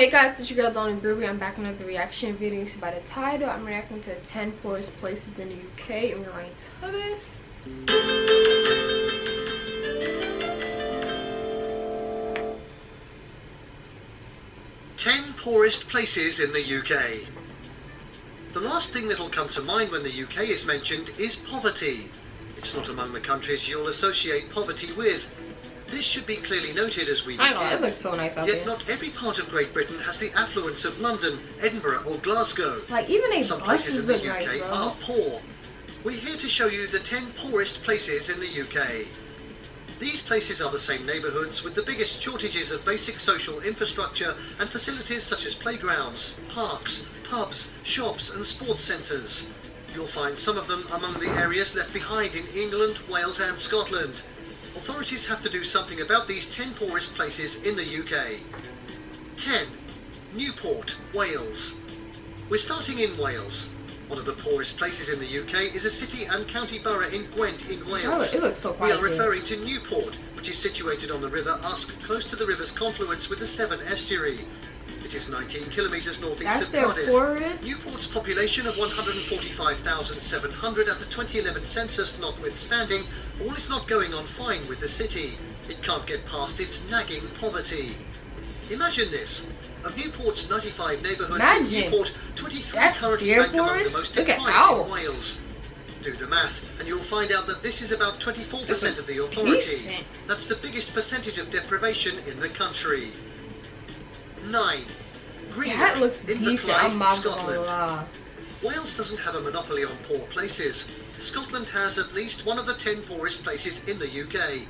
Hey guys, it's your girl Donnie Brewery. I'm back with another reaction video. So by the title, I'm reacting to 10 poorest places in the UK, and we're right to this. 10 poorest places in the UK. The last thing that'll come to mind when the UK is mentioned is poverty. It's not among the countries you'll associate poverty with. This should be clearly noted as we begin. I know, it looks so nice out there. Yet not every part of Great Britain has the affluence of London, Edinburgh or Glasgow. Like, even some places in the UK nice, are poor. We're here to show you the 10 poorest places in the UK. These places are the same neighbourhoods with the biggest shortages of basic social infrastructure and facilities such as playgrounds, parks, pubs, shops and sports centres. You'll find some of them among the areas left behind in England, Wales and Scotland. Authorities have to do something about these 10 poorest places in the UK. 10. Newport, Wales. We're starting in Wales. One of the poorest places in the UK is a city and county borough in Gwent in Wales. Oh, it looks so We quiet. are referring to Newport, which is situated on the River Usk, close to the river's confluence with the Severn estuary. It is 19 kilometres northeast of Cardiff. Poorest? Newport's population of 145,700 at the 2011 census notwithstanding, all is not going on fine with the city. It can't get past its nagging poverty. Imagine this. Of Newport's 95 neighbourhoods in Newport, 23 currently rank among the most deprived in Wales. Do the math, and you'll find out that this is about 24% of the authority. That's the biggest percentage of deprivation in the country. 9. Greenock, Inverclyde, Scotland. Wales doesn't have a monopoly on poor places. Scotland has at least one of the 10 poorest places in the UK.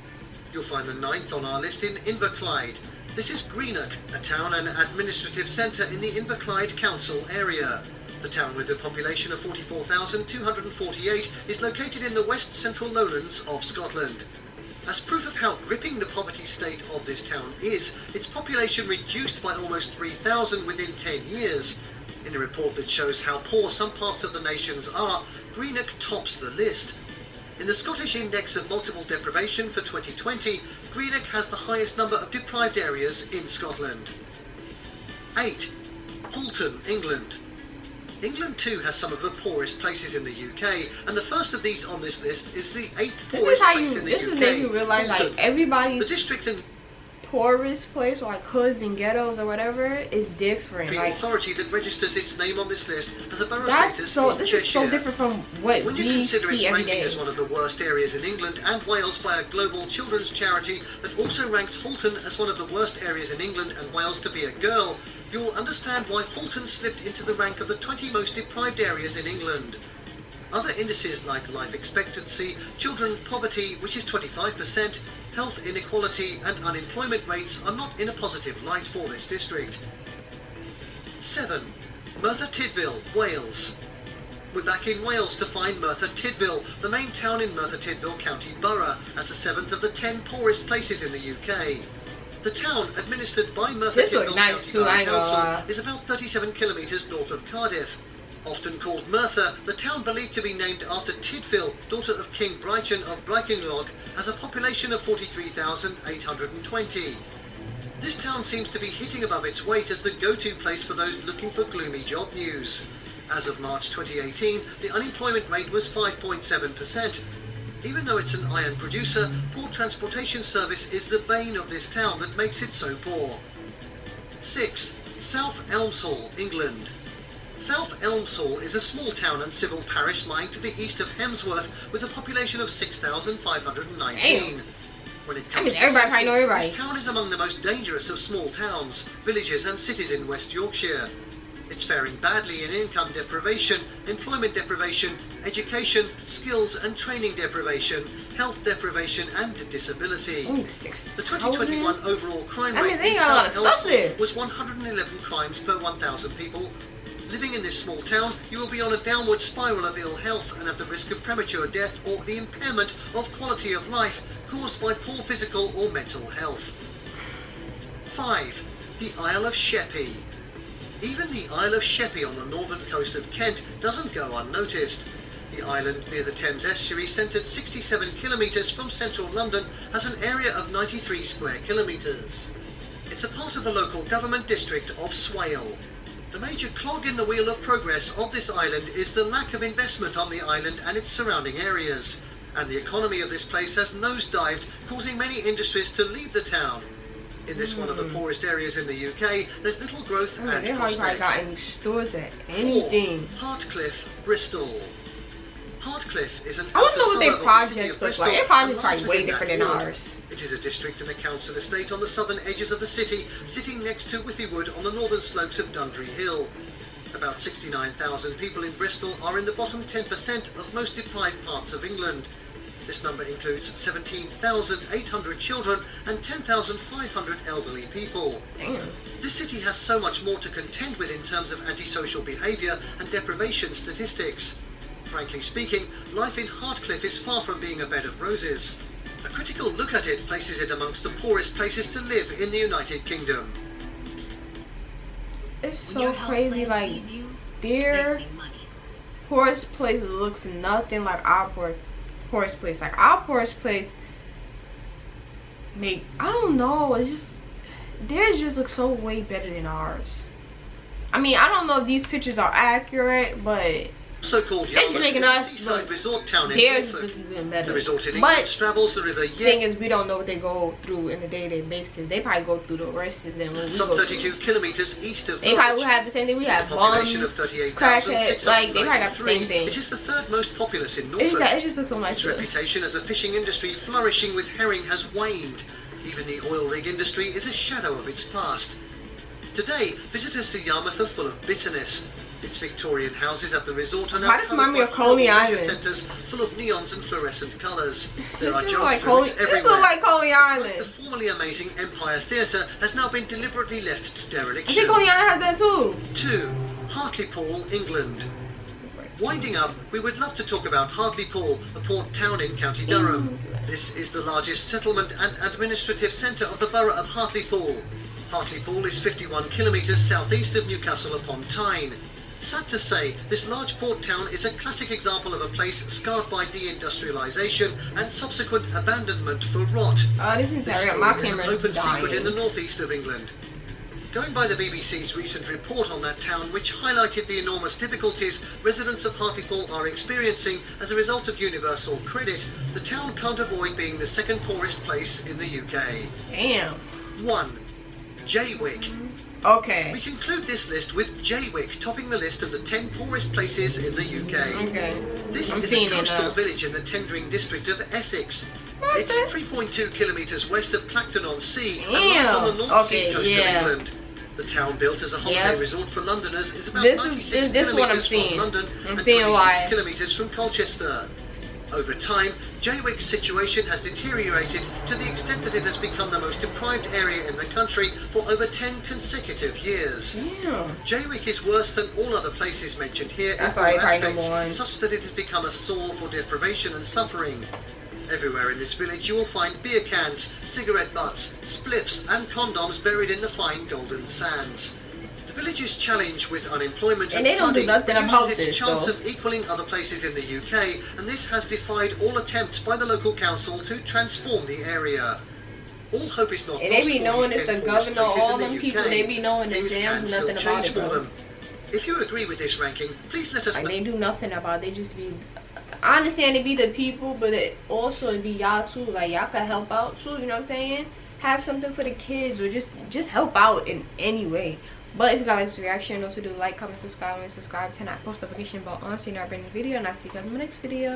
You'll find the 9th on our list in Inverclyde. This is Greenock, a town and administrative centre in the Inverclyde Council area. The town, with a population of 44,248, is located in the west central lowlands of Scotland. As proof of how gripping the poverty state of this town is, its population reduced by almost 3,000 within 10 years. In a report that shows how poor some parts of the nations are, Greenock tops the list. In the Scottish Index of Multiple Deprivation for 2020, Greenock has the highest number of deprived areas in Scotland. 8. Halton, England. England too has some of the poorest places in the UK, and the first of these on this list is the 8th poorest place in the UK. This is how you realize, like, everybody's the district and poorest place, or like hoods and ghettos or whatever, is different. The like, authority that registers its name on this list has a borough that's status so. in This Cheshire. is so different from what when you we consider see its every ranking day. as one of the worst areas in England and Wales by a global children's charity that also ranks Halton as one of the worst areas in England and Wales to be a girl, you will understand why Halton slipped into the rank of the 20 most deprived areas in England. Other indices like life expectancy, children poverty, which is 25%, health inequality and unemployment rates are not in a positive light for this district. 7. Merthyr Tydfil, Wales. We're back in Wales to find Merthyr Tydfil, the main town in Merthyr Tydfil County Borough, as the 7th of the 10 poorest places in the UK. The town, administered by Merthyr Tydfil County Borough Council, is about 37 kilometres north of Cardiff. Often called Merthyr, the town believed to be named after Tydfil, daughter of King Brighton of Bryconlog, has a population of 43,820. This town seems to be hitting above its weight as the go-to place for those looking for gloomy job news. As of March 2018, the unemployment rate was 5.7%. Even though it's an iron producer, poor transportation service is the bane of this town that makes it so poor. 6. South Elmshall, England. South Elmshall is a small town and civil parish lying to the east of Hemsworth with a population of 6,519. When it comes to safety, this town is among the most dangerous of small towns, villages and cities in West Yorkshire. It's faring badly in income deprivation, employment deprivation, education, skills and training deprivation, health deprivation and disability. The 2021 overall crime rate in South Elmshall was 111 crimes per 1,000 people. Living in this small town, you will be on a downward spiral of ill health and at the risk of premature death or the impairment of quality of life caused by poor physical or mental health. 5. The Isle of Sheppey. Even the Isle of Sheppey on the northern coast of Kent doesn't go unnoticed. The island near the Thames estuary, centred 67 kilometres from central London, has an area of 93 square kilometres. It's It's a part of the local government district of Swale. The major clog in the wheel of progress of this island is the lack of investment on the island and its surrounding areas. And the economy of this place has nosedived, causing many industries to leave the town. In this one of the poorest areas in the UK, there's little growth and they hardly prospect. got any stores at anything. 4. Hartcliffe, Bristol. Hartcliffe is an I want to know what their outer suburb of the city of projects look Bristol like. Their and projects lies probably way within different that than ward. ours. It is a district and a council estate on the southern edges of the city, sitting next to Withywood on the northern slopes of Dundry Hill. About 69,000 people in Bristol are in the bottom 10% of most deprived parts of England. This number includes 17,800 children and 10,500 elderly people. Damn. This city has so much more to contend with in terms of antisocial behaviour and deprivation statistics. Frankly speaking, life in Hartcliffe is far from being a bed of roses. A critical look at it places it amongst the poorest places to live in the United Kingdom. It's so crazy, like, their poorest place looks nothing like our poorest place. Like, our poorest place I don't know, it's just, theirs just looks so way better than ours. I mean, I don't know if these pictures are accurate, but So-called it's making us seaside look, resort town in theirs Norfolk. looks even better. The resort in But England straddles the river the Yare. thing is, we don't know what they go through in a day-to-day basis. They probably go through the worst than what we Some go 32 through. kilometres east of They probably Norwich. will have the same thing. We have With a population bums, of 38,693, crackheads, like, they probably got the same thing. it is the third most populous in It Norfolk. just looks so nice. Its reputation as a fishing industry flourishing with herring has waned. Even the oil rig industry is a shadow of its past. Today, visitors to Yarmouth are full of bitterness. Its Victorian houses at the resort are now Why does it remind me of coloured Coney by leisure Island? centres full of neons and fluorescent colours. There This are looks junk like foods This everywhere. looks like Coney It's like Island. the formerly amazing Empire Theatre has now been deliberately left to I dereliction. think Coney Island has that too. 2. Hartlepool, England. Winding up, we would love to talk about Hartlepool, a port town in County Durham. This is the largest settlement and administrative centre of the borough of Hartlepool. Hartlepool is 51 kilometres southeast of Newcastle upon Tyne. Sad to say, this large port town is a classic example of a place scarred by deindustrialisation and subsequent abandonment for rot. Oh, this is This terrible. My story is an camera is open secret in the dying. northeast of England. Going by the BBC's recent report on that town, which highlighted the enormous difficulties residents of Hartlepool are experiencing as a result of universal credit, the town can't avoid being the second poorest place in the UK. Damn. 1. Jaywick. Okay. We conclude this list with Jaywick topping the list of the 10 poorest places in the UK. Okay. This I'm is seeing a it coastal now. village in the Tendring district of Essex. What It's the- 3.2 kilometres west of Clacton-on-Sea and Damn. lies on the North Okay, Sea coast yeah. of England. The town, built as a holiday Yep. resort for Londoners, is about This 96 is what I'm kilometres from seeing. London I'm and seeing 26 why. kilometres from Colchester. Over time, Jaywick's situation has deteriorated to the extent that it has become the most deprived area in the country for over 10 consecutive years. Damn. Jaywick is worse than all other places mentioned here That's in why all it's probably aspects, number one. such that it has become a sore for deprivation and suffering. Everywhere in this village you will find beer cans, cigarette butts, spliffs and condoms buried in the fine golden sands. The village's challenge with unemployment And they don't do flooding nothing reduces about its this, chance though. of equaling other places in the UK, and this has defied all attempts by the local council to transform the area. All hope is not And they lost be for knowing these it's 10 the poorest governor, places all in the them UK. people, they be knowing that Things they can don't do still nothing change about it, for though. them. If you agree with this ranking, please let us Like, know. they do nothing about it. They just be... I understand it be the people, but it also it be y'all too. Like, y'all can help out too, you know what I'm saying? Have something for the kids, or just help out in any way. But if you guys like this reaction, also do like, comment, subscribe, and subscribe, turn that post notification bell on so you know I bring a video, and I'll see you guys in the next video.